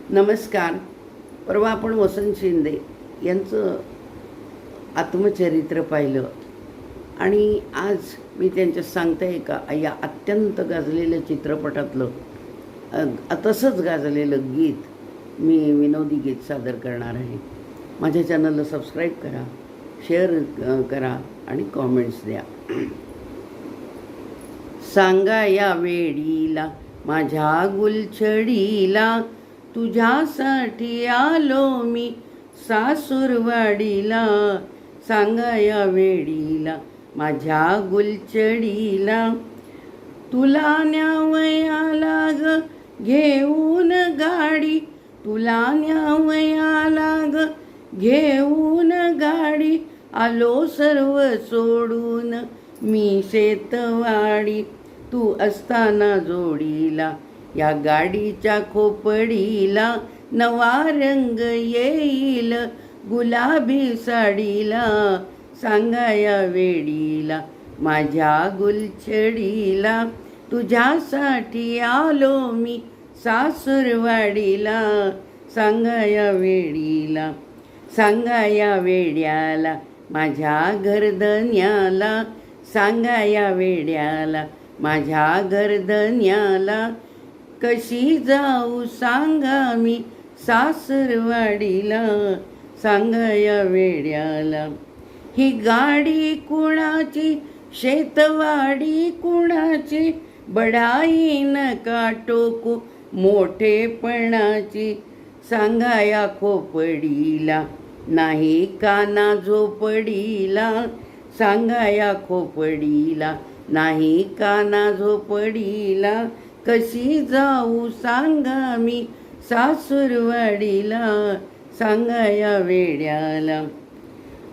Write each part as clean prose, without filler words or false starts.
नमस्कार. परवा आपण वसंत शिंदे यांचं आत्मचरित्र पाहिलं आणि आज मी त्यांच्या सांगते का या अत्यंत गाजलेल्या चित्रपटातलं तसंच गाजलेलं गीत मी विनोदी गीत सादर करणार आहे. माझ्या चॅनलला सबस्क्राईब करा, शेअर करा आणि कॉमेंट्स द्या. सांगा या वेळीला माझ्या गुलछडीला, तुझ्यासाठी आलो मी सासूरवाडीला. सांगा या वेळीला माझ्या गुलछडीला, तुला न्यावयाला ग घेऊन गाडी, तुला न्यावयाला ग घेऊन गाडी. आलो सर्व सोडून मी शेतवाडी, तू असताना जोडीला या गाडीच्या खोपडीला. नवा रंग येईल गुलाबी साडीला. सांगा या वेळीला माझ्या गुलछडीला, तुझ्यासाठी आलो मी सासूरवाडीला. सांगा या वेळीला, सांगा या वेड्याला माझ्या घरधन्याला. सांगा या वेड्याला माझ्या घरधन्याला, कशी जाऊ सांगा मी सासरवाडीला. सांगा या वेड्याला ही गाडी कुणाची, शेतवाडी कुणाची, बढाई नका टोकू मोठेपणाची. सांगा या खोपडीला नाही काना झोपडीला. सांगा या खोपडीला नाही काना झोपडीला, कशी जाऊ सांगा मी सासूरवाडीला. सांगा या वेड्याला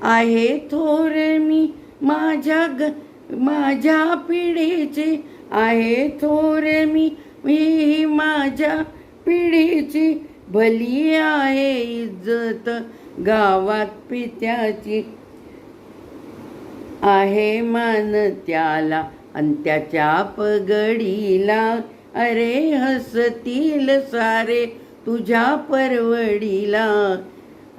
आहे थोर मी माझ्या पिढीची, आहे थोर मी माझ्या पिढीची. भली आहे इज्जत गावात पित्याची, आहे मान त्याला अंत्याच्या पगडीला. अरे हसतील सारे तुझ्या परवडीला,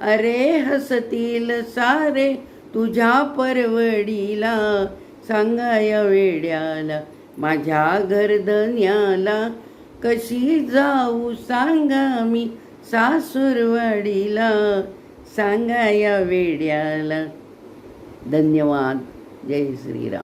अरे हसतील सारे तुझ्या परवडीला. सांगा या वेड्याला माझ्या घरधन्याला, कशी जाऊ सांगा मी सासूरवाडीला. सांगा या वेड्याला. धन्यवाद. जय श्रीराम.